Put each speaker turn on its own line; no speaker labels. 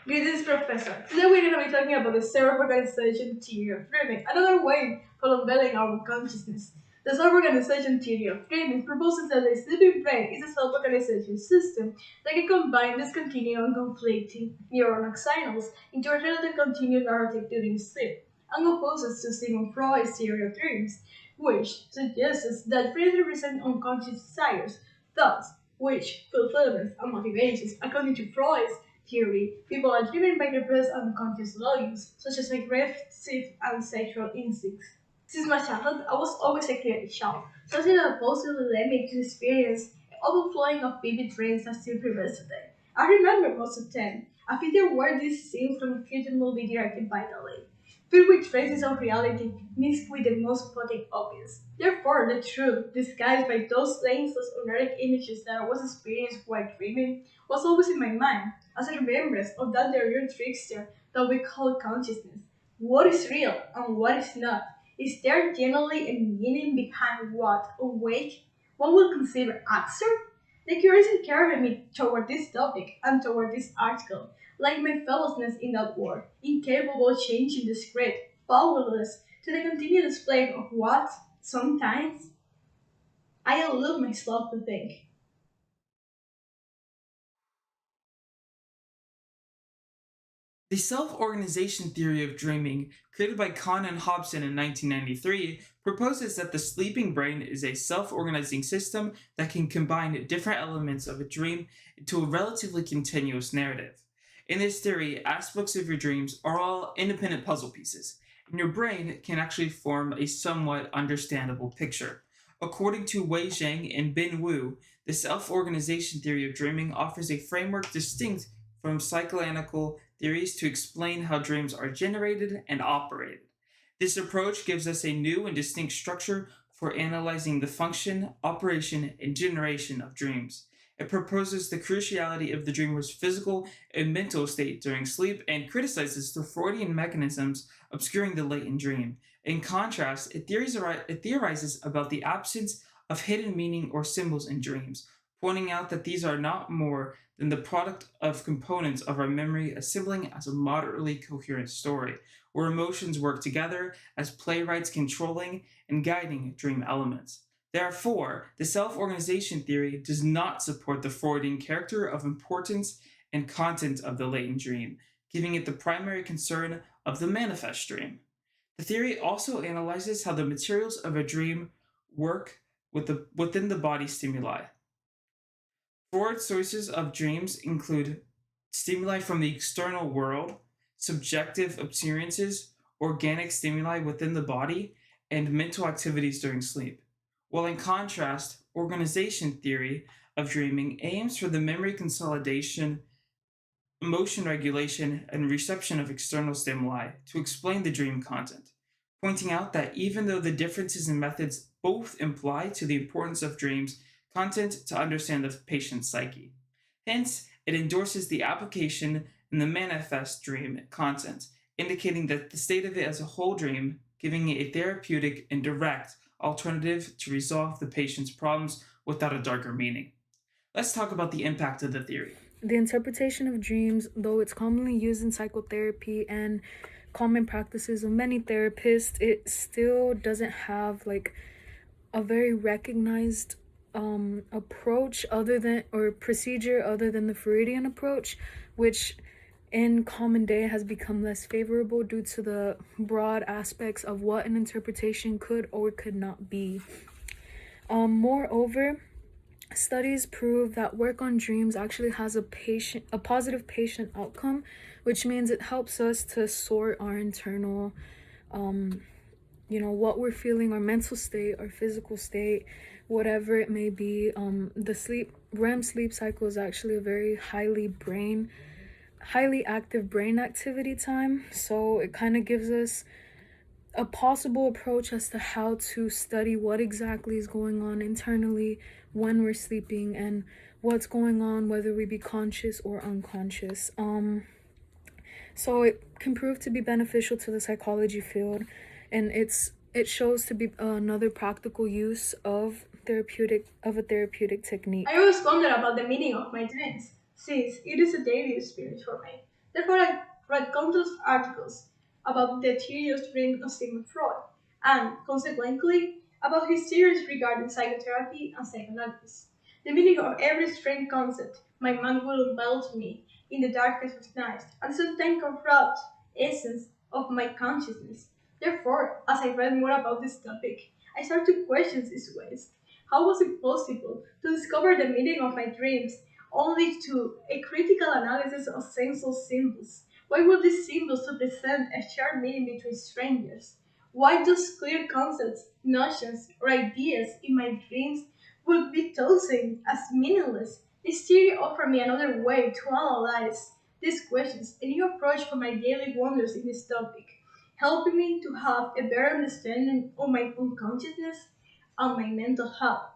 Greetings, Professor. Today we're going to be talking about the self-organization theory of dreaming, another way of unveiling our consciousness. The self-organization theory of dreaming proposes that the sleeping brain is a self-organization system that can combine discontinued and conflicting neuronal signals into a relative continued narrative during sleep, and opposes to Sigmund Freud's theory of dreams, which suggests that dreams represent unconscious desires, thoughts, wish, fulfillments, and motivations. According to Freud's theory, people are driven by repressed unconscious longings, such as aggressive and sexual instincts. Since my childhood, I was always a creative child, something that possibly led me to experience an overflowing of vivid dreams that still prevails today. I remember most of them. I think there were these scenes from a future movie directed by Dalí, filled with traces of reality mixed with the most poetic obvious. Therefore, the truth, disguised by those senseless erotic images that I was experiencing while dreaming, was always in my mind, as a remembrance of that real trickster that we call consciousness. What is real and what is not? Is there generally a meaning behind what awake one would consider absurd? The curiosity carried me toward this topic and toward this article, like my fellowsness in that world, incapable of changing the script, powerless to the continued display of what, sometimes, I allow myself to think.
The self-organization theory of dreaming, created by Kahn and Hobson in 1993, proposes that the sleeping brain is a self-organizing system that can combine different elements of a dream into a relatively continuous narrative. In this theory, aspects of your dreams are all independent puzzle pieces, and your brain can actually form a somewhat understandable picture. According to Wei Zhang and Bin Wu, the self-organization theory of dreaming offers a framework distinct from psychoanalytical theories to explain how dreams are generated and operated. This approach gives us a new and distinct structure for analyzing the function, operation, and generation of dreams. It proposes the cruciality of the dreamer's physical and mental state during sleep and criticizes the Freudian mechanisms obscuring the latent dream. In contrast, it theorizes about the absence of hidden meaning or symbols in dreams, pointing out that these are not more than the product of components of our memory assembling as a moderately coherent story, where emotions work together as playwrights controlling and guiding dream elements. Therefore, the self organization theory does not support the Freudian character of importance and content of the latent dream, giving it the primary concern of the manifest dream. The theory also analyzes how the materials of a dream work within the body stimuli. Freud's sources of dreams include stimuli from the external world, subjective experiences, organic stimuli within the body, and mental activities during sleep. While in contrast, organization theory of dreaming aims for the memory consolidation, emotion regulation, and reception of external stimuli to explain the dream content, pointing out that even though the differences in methods both imply to the importance of dreams content to understand the patient's psyche. Hence, it endorses the application in the manifest dream content, indicating that the state of it as a whole dream, giving it a therapeutic and direct alternative to resolve the patient's problems without a darker meaning. Let's talk about the impact of the theory.
The interpretation of dreams, though it's commonly used in psychotherapy and common practices of many therapists, it still doesn't have like a very recognized approach other than or procedure other than the Freudian approach, which in common day has become less favorable due to the broad aspects of what an interpretation could or could not be. Moreover, studies prove that work on dreams actually has a positive patient outcome, which means it helps us to sort our internal what we're feeling, our mental state, our physical state, whatever it may be. The sleep REM sleep cycle is actually a very highly active brain activity time, so it kind of gives us a possible approach as to how to study what exactly is going on internally when we're sleeping and what's going on whether we be conscious or unconscious. So it can prove to be beneficial to the psychology field, and it shows to be another practical use of a therapeutic technique.
I always wonder about the meaning of my dreams, since it is a daily experience for me. Therefore, I read countless articles about the theory of dreams of Sigmund Freud, and consequently, about his theories regarding psychotherapy and psychoanalysis. The meaning of every strange concept my mind will unveil to me in the darkest of nights, and sometimes confront essence of my consciousness. Therefore, as I read more about this topic, I started to question these ways. How was it possible to discover the meaning of my dreams only to a critical analysis of sensual symbols? Why would these symbols represent a shared meaning between strangers? Why those clear concepts, notions, or ideas in my dreams would be chosen as meaningless? This theory offered me another way to analyze these questions, a new approach for my daily wonders in this topic, helping me to have a better understanding of my unconsciousness and my mental health.